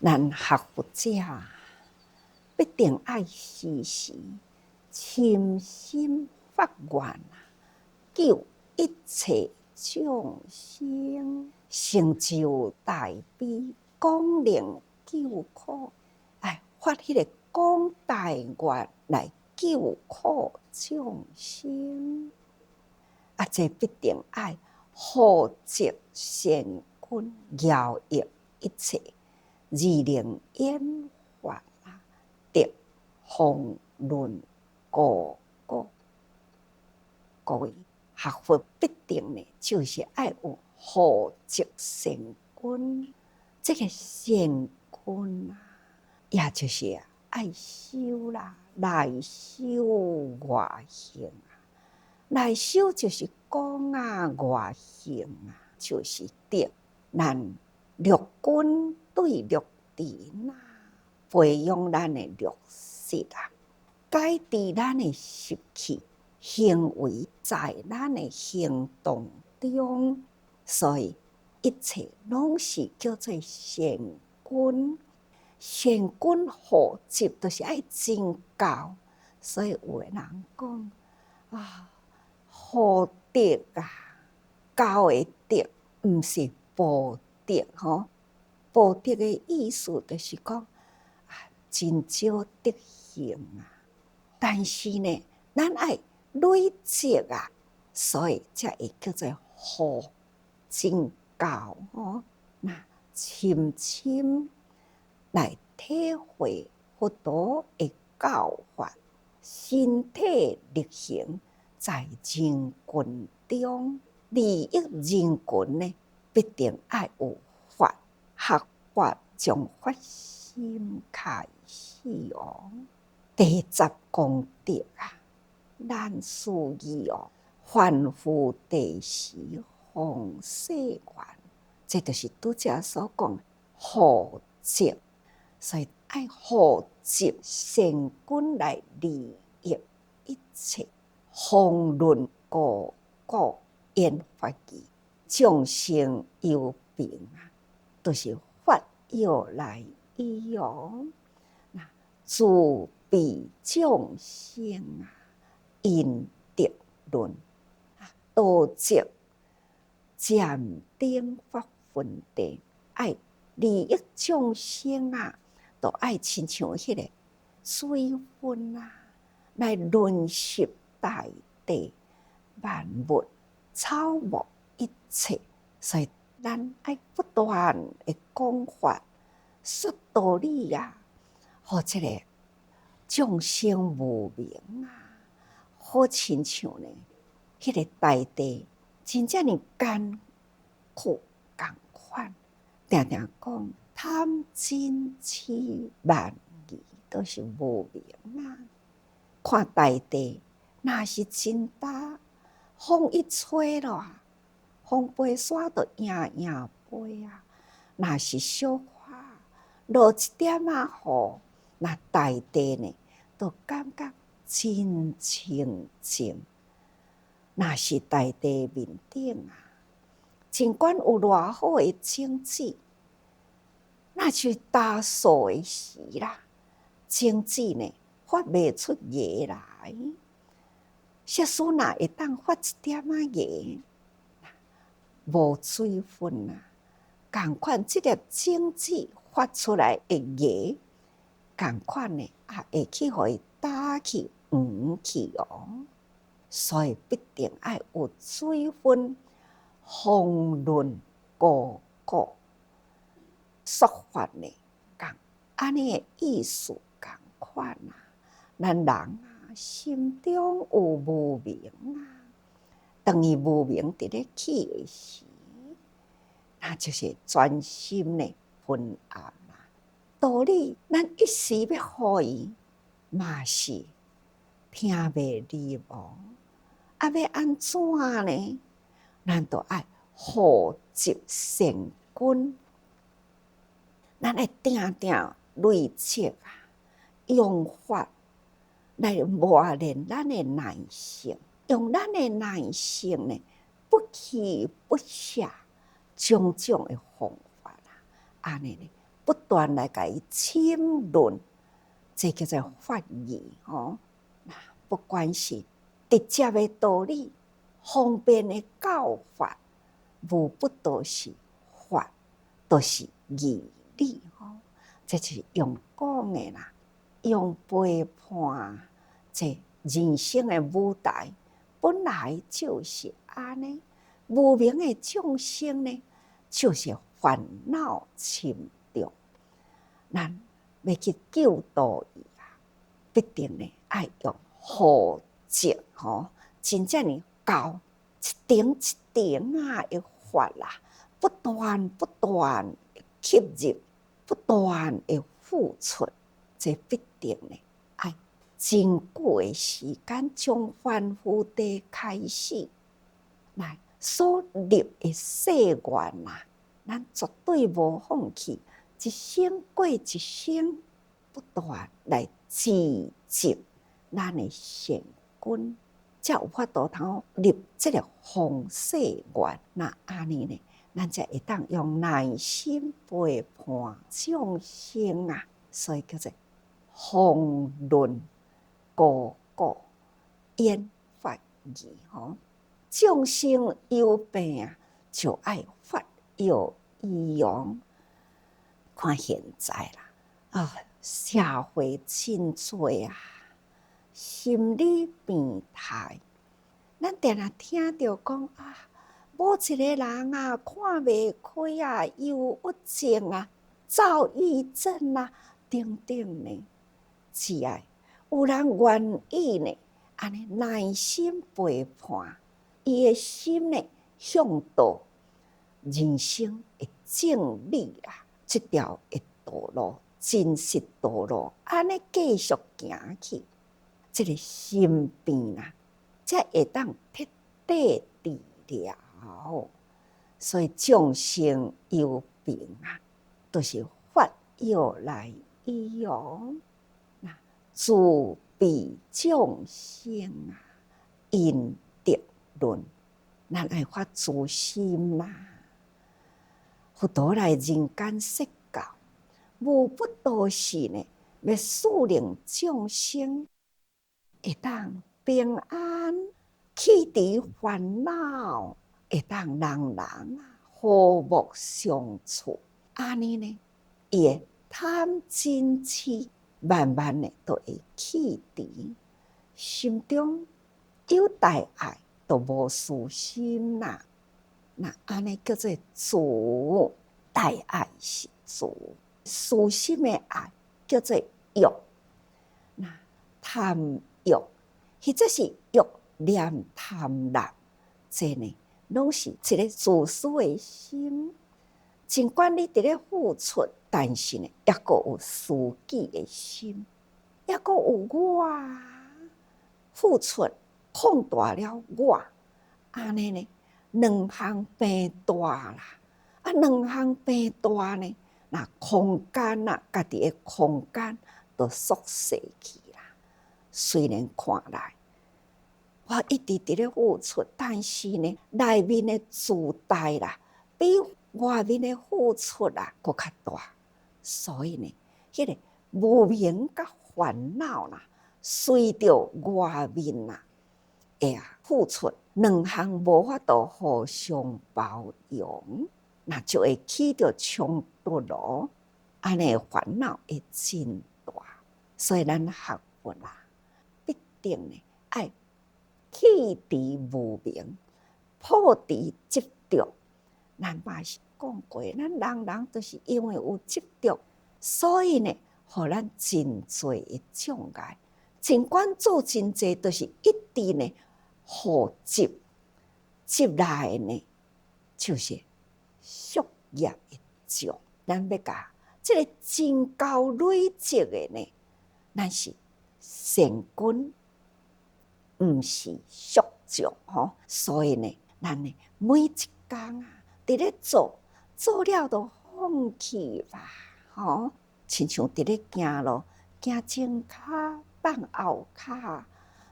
咱学佛者必定爱时时倾心发愿，救一切众生，成就大悲，广能救苦。哎，发迄个广大愿来救苦众生，这必定爱护植善根，饶益一切而能演化得方论果果。各位学佛必定呢，就是爱有护植善根，这个善根也就是爱修啦，内修外行内修就是讲外行就是得咱六根对六尘培养咱的六识改治咱的习气行为，在咱的行动中，所以一切拢是叫做善根。善根护植就是爱真教，所以有的人讲护德教的德不是报德报德的意思就是讲真少德行但是呢，咱爱累积所以才会叫做护真教那深深来体会佛陀的教法，身体力行在人群中，利益人群呢，必定爱有法，学法从发心开始第10功德咱事意凡夫第10方世缘，这就是拄则所讲护植，所以爱护植善根来利益一切方论果果演化机众生有病都是法药来医自彼众生因德论道则渐登发分地，爱利益众生都爱亲像迄个水分来润湿大地万物草木一切，所以咱爱不断的讲法说道理互这个众生无明好亲像呢，迄个大地真正的艰苦同款，常常讲贪嗔痴慢疑都是无明看大地若是真大，风一吹落，风飞沙就影影飞若是小可落一点雨，那大地呢，就感觉真清净。若是大地面顶尽管有偌好的经济，那是大数的时经济呢发袂出芽来。即使若会当发一点芽，无水分同款这粒种子发出来的芽，同款呢会去互伊打去黄去所以必定爱有水分，方论果果说法呢共安尼的意思同款咱人心中有无明当伊无明伫咧起的时，那就是专心的昏暗道理咱一时要互伊嘛是听袂入要安怎呢？咱就爱护植善根，咱爱定定累积用法来磨练咱的耐性，用咱的耐性呢，不弃不舍种种的方法安尼呢，不断来甲伊浸润，这叫做法义哦。不管是直接的道理、方便的教法，无不都是法，都是义理哦。这是用讲的啦，用陪伴这人生的舞台，本来就是安尼。无明的众生呢，就是烦恼深重。咱要去救度伊啊，必定呢爱用护证吼，真正呢教一点一点啊的法啦，不断不断的吸入，不断的付出，这必定呢爱真久的时间，从凡夫地开始来所立的誓愿啦，咱绝对无放弃。一生过一生，不断来积极咱的善根，才有法度通立这个宏誓愿。那安尼呢，咱才会当用耐心陪伴众生啊，所以叫做宏论高古演法义吼。众生有病啊，就爱发有医用。看现在啦，社会真多啊，心理病态。咱定定听到讲啊，某一个人啊，看袂开啊，忧郁症啊，躁郁症啊，等等呢，是啊，有人愿意呢，安尼耐心陪伴，伊的心呢向导人生的正理啦。这条的道路，真实道路，安尼继续行去，这个心病啊，才会当彻底治疗。所以众生有病啊，都是法药来医用。那自庇众生啊，因德论，咱爱发自心啦。佛陀来人间说教，无不都是呢，要使令众生会当平安，去除烦恼，会当人人啊和睦相处。安尼呢，伊的贪嗔痴慢慢的都会去除，心中有大爱，都无私心啦。那安尼叫做自大爱是自，私心的爱叫做欲。那贪欲，或者是欲念贪婪，这呢，拢是一个自私的心。尽管你伫咧付出，但是呢，也个有私己的心，也个有我付出，放大了我，安尼呢？两项病大啦，两项病大呢，那空间啊，家己的空间都缩小去啦。虽然看来我一直伫咧付出，但是呢，内面的自大啦，比外面的付出啊更较大。所以呢，迄个无明甲烦恼啦，随着外面啦，付出。两项无法度互相包容，那就会起着冲突咯。安尼烦恼会真大，所以咱学佛啦，必定呢爱去除无明，破除执着。咱嘛是讲过，咱人人都是因为有执着，所以呢，互咱真多的障碍。尽管做真多，都是一直呢。互执来呢，就是宿业的障。咱要甲这个真高累积的呢，咱是善根，毋是宿障吼。所以呢，咱呢每一天啊，伫咧做了就放弃吧，吼，亲像伫咧行路，行前骹放后骹，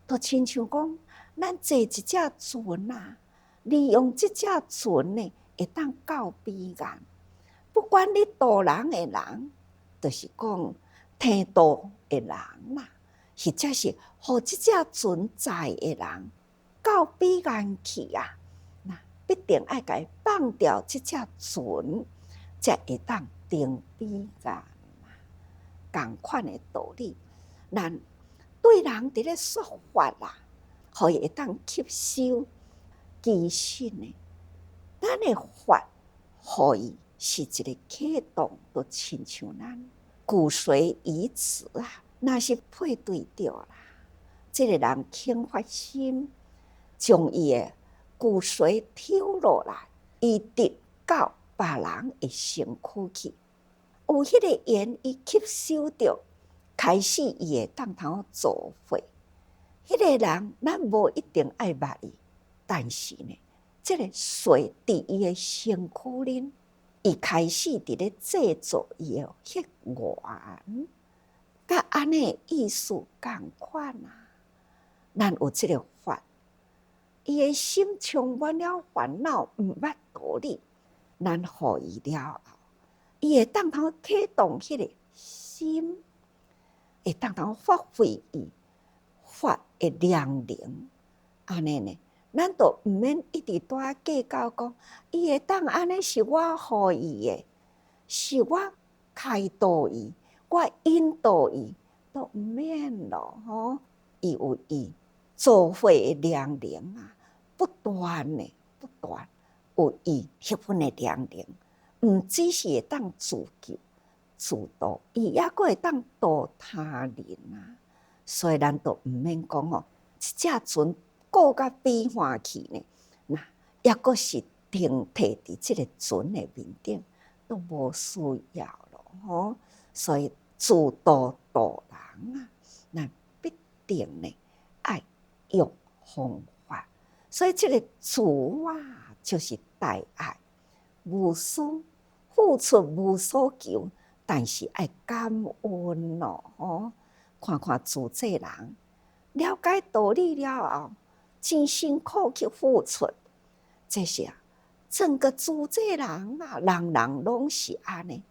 都亲像讲。咱坐一只船啊，利用这只船呢，会当到彼岸。不管你度人的人，就是讲天道的人啦，或者是互即只存在的人到彼岸去啊，那必定爱甲伊放掉即只船，才会当登彼岸。同款的道理，咱对人伫咧说法啦，互伊会当吸收。其实呢，咱的法，互伊是一个启动，都亲像咱骨髓移植啊，若是配对着啦，这个人肯发心，将伊的骨髓抽落来，移植到别人的身躯去。有迄个缘，伊吸收着，开始伊会当头做伙。迄个人，咱无一定爱捌伊，但是呢，这个髓伫伊的身躯里，伊开始伫咧制作伊的血缘，甲安尼意思共款啊。咱有这个法，伊的心充满了烦恼，毋捌道理，咱互伊了后，伊会当头启动迄个心，会当头发挥伊法的量能。安尼呢，咱就毋免一直在计较讲，伊会当安尼是我互伊的，是我开导伊，我引导伊，都毋免咯吼。伊有伊做伙的量能啊，不断的不断有伊迄份的量能。毋只是会当自救自度，伊也阁会当度他人啊。所以咱都毋免讲哦，一只船过甲彼岸去呢，那也阁是停摕伫即个船的面顶，都无需要咯吼。所以自度度人啊，咱必定呢爱用方法。所以这个自啊，就是大爱，无私。付出无所求，但是爱感恩咯吼。看看自这人，了解道理了后，真辛苦去付出，这是啊，整个自这人啊，人人拢是安尼，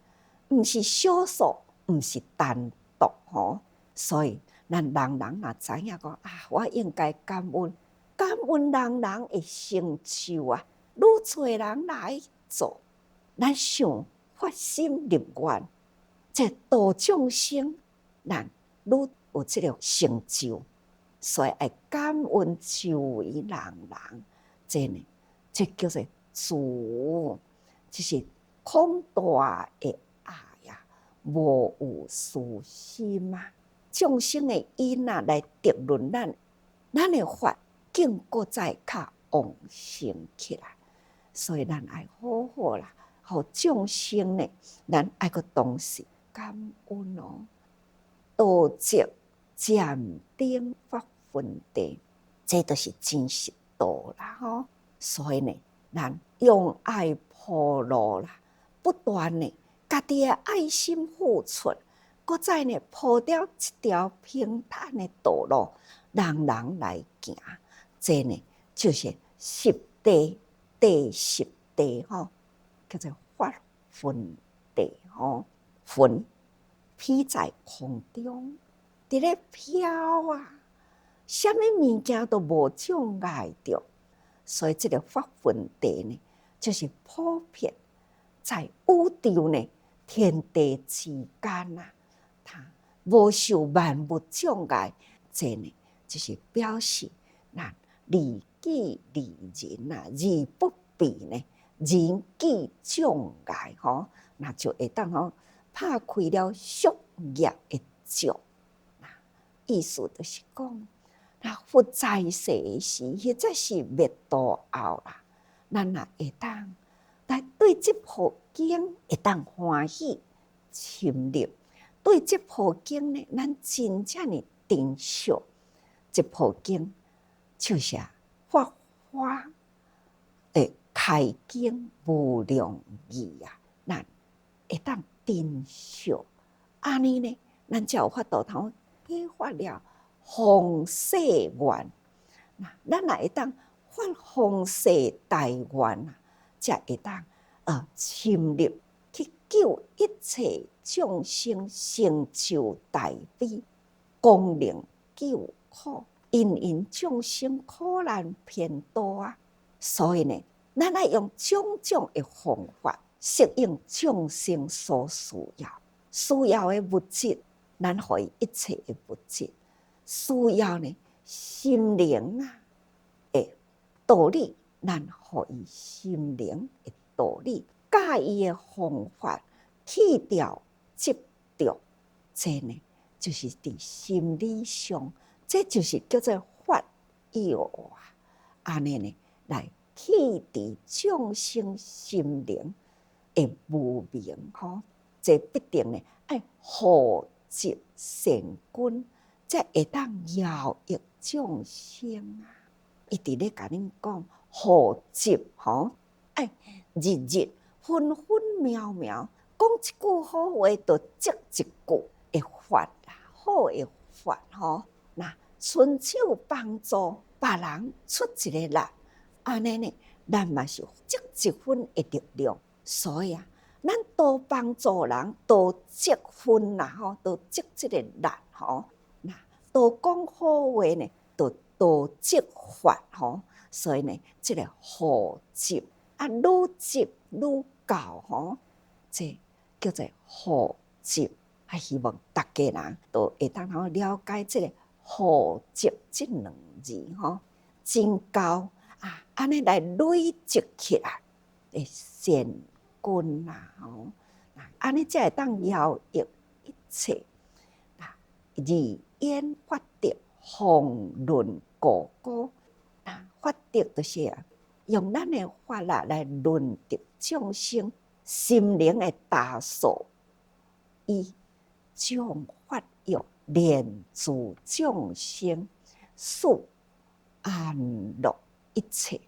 毋是少数，毋是单独吼。所以咱人人若知影讲啊，我应该感恩，感恩人人的成就啊，愈侪人来做。咱想发心立愿，这度众生，咱愈有这个成就，所以爱感恩周围人人。这呢，这叫做慈，就是广大的爱呀，无有私心啊。众生的因啊，来得论咱的法，更搁再较旺盛起来。所以咱爱好好啦。互众生呢，咱爱个当时感恩哦。道则渐顶发分地，这都是真实道啦吼。所以呢，咱用爱铺路啦，不断呢，家己的爱心付出，搁再呢铺掉一条平坦的道路，人人来行。这呢，就是实地实地吼。叫做法分地吼，分披在空中，伫咧飘啊，什么物件都无障碍着。所以这个法分地呢，就是普遍在宇宙呢天地之间啊，它无受万物障碍。这呢，就是表示咱利己利人啊，而不避呢。人际障碍吼，那就会当吼拍开了宿业的障。意思就是讲，那佛在世时，或者是灭度后啦，咱也会当来对这部经会当欢喜深入，对这部经呢，咱真正的珍惜这部经，就是法华的开经无量义啊，咱会当珍惜。安尼呢，咱才有法度通启发了弘誓愿。咱也会当发弘誓大愿啊，才会当深入去救一切众生成就大悲，功能救苦，因众生苦难偏多啊，所以呢，咱要用种种的方法适应众生所需要的物质，咱给予一切的物质，需要呢心灵啊的道理，咱给予心灵的道理，教伊的方法，去掉执着，这呢就是伫心理上，这就是叫做法药啊。安尼呢，来去除众生心灵的无明吼，这必定呢要护持善根，才会当饶益众生啊。伊伫咧甲恁讲护持吼，哎，日日分分秒秒，讲一句好话，就接一句的法啦，好的法吼。那伸手帮助别人出一个力，安尼呢，咱嘛是积一分的力量。所以啊，咱多帮助人，多积分啦吼，多积这个力吼。那多讲好话呢，多积法吼。所以呢，这个护持啊，愈积愈高吼，这叫做护持。啊，希望大家人都会当好了解这个护持这两字吼，真高啊！安尼来累积起来的善根啦吼，安尼才会当饶益一切啊！以眼法德，方论故故。法德就是啊，用咱的法力来论得众生心灵的大数，以将法药连助众生，使安乐一切。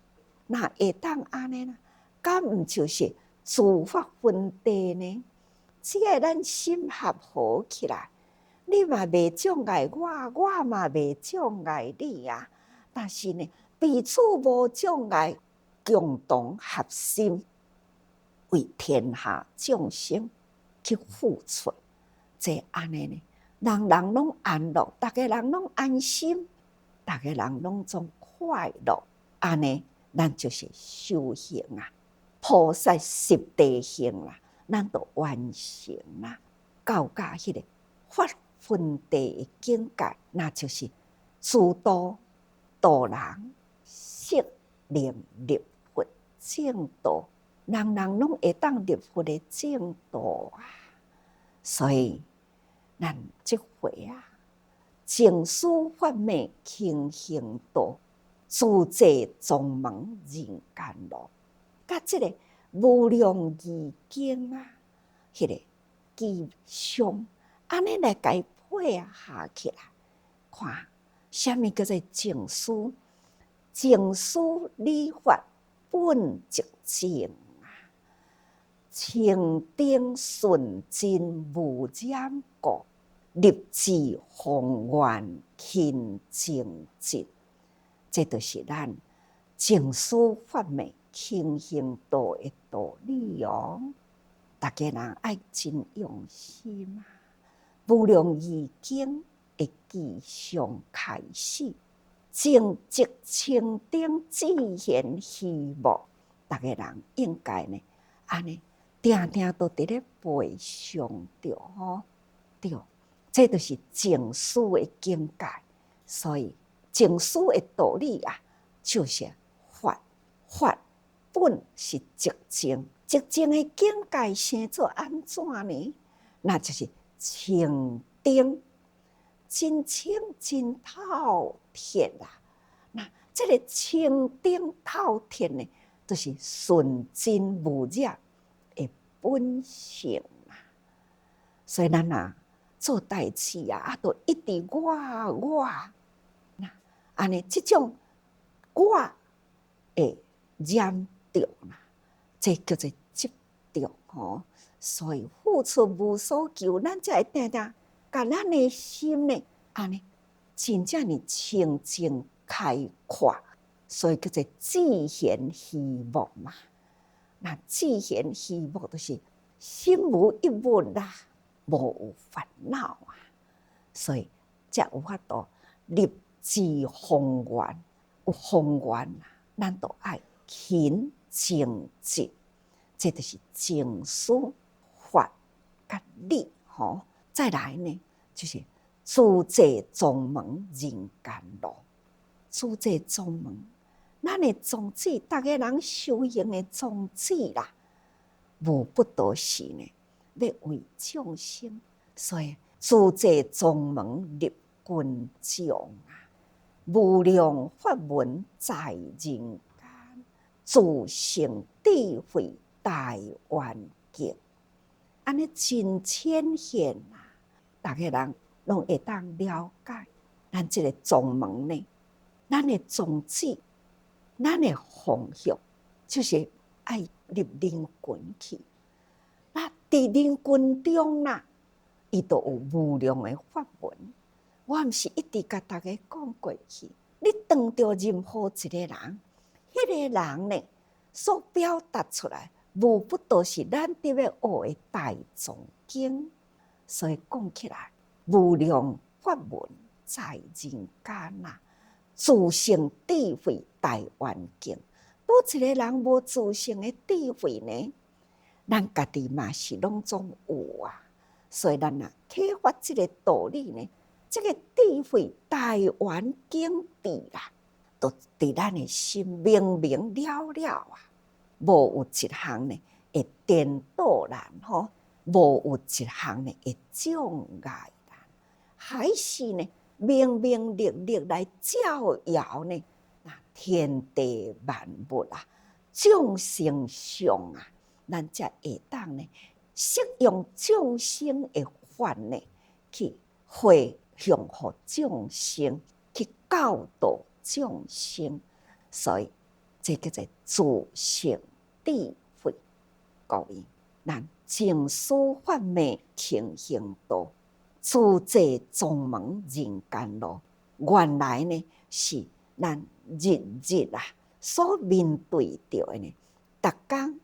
那会当安尼呢？敢毋就是自法分地呢？只要咱心合好起来，你嘛袂障碍我嘛袂障碍你啊。但是呢，彼此无障碍，共同合心，为天下众生去付出。这安尼呢，人人拢安乐，大家人拢安心，大家人拢总快乐。安尼，咱就是修行啊，菩萨十地行啦，咱都完成啦，到达迄个法分地的境界，那就是自度度人，悉令入佛正道，人人拢会当入佛的正道啊。所以，咱这回啊，净思法昧轻行道，自在宗门人间路，甲这个无量义经啊，迄个吉祥，安尼来解配下起来，看什么叫做净思？净思理法本即净啊，清净纯真无染垢，立志宏愿勤精进。这就是咱净思法昧轻行道的道理哦。大家人爱真用心啊！无量义经的吉祥开始，正直清净自然希望，大家人应该呢，安尼定定都伫咧背诵着吼，对，这就是净思的境界。所以净思的道理啊，就是法，法本是寂静，寂静的境界生做安怎呢？那就是清净，真清真透彻啦。那这个清净透彻呢，就是纯真无染的本性啊。所以咱啊做代志啊，都一直我，那安尼这种我会染着啦，这叫做执着吼。所以付出无所求，咱才会定定甲咱的心呢，安尼真正呢清净开阔，所以叫做自然希望嘛。那自然希望就是心无一物啦，无有烦恼啊，所以才有法度立志宏愿。有宏愿啊，咱都爱勤精进，这就是经师法甲理吼。再来呢，就是自济宗门人间路。自济宗门，咱的宗旨，大家人修行的宗旨啦，无不都是呢，要为众生。所以自济宗门立群众啊，无量法门在人间，自性智慧大圆镜。安尼真浅显啊，大家人拢会当了解。咱这个宗门呢，咱的宗旨，咱的方向，就是爱入人群去。那伫人群中啦，伊都有无量的法门。我毋是一直甲大家讲过去，你当着任何一个人，迄个人呢，所表达出来，无不都是咱得要学的大藏经。所以讲起来，无量法门在人间啊，自性智慧大圆镜。多一个人无自性的智慧呢，咱家己嘛是拢总有啊。所以咱啊启发这个道理呢，这个智慧大圆镜智啦，都伫咱的心明明了了啊。无有一项呢会颠倒咱吼，无有一项呢会障碍咱，还是呢明明历历来照耀呢，那天地万物啊，众生相啊，咱才会当呢适用众生的法呢，去回向予众生，去教导众生。所以这叫做自性智慧。各位，咱经师法门勤行道，自济宗门人间路。原来呢是咱日日啊所面对着的呢，逐天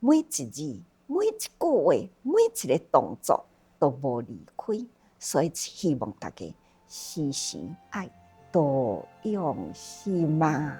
每一字、每一句话、每一个动作都无离开。所以希望大家时时爱多用心啊。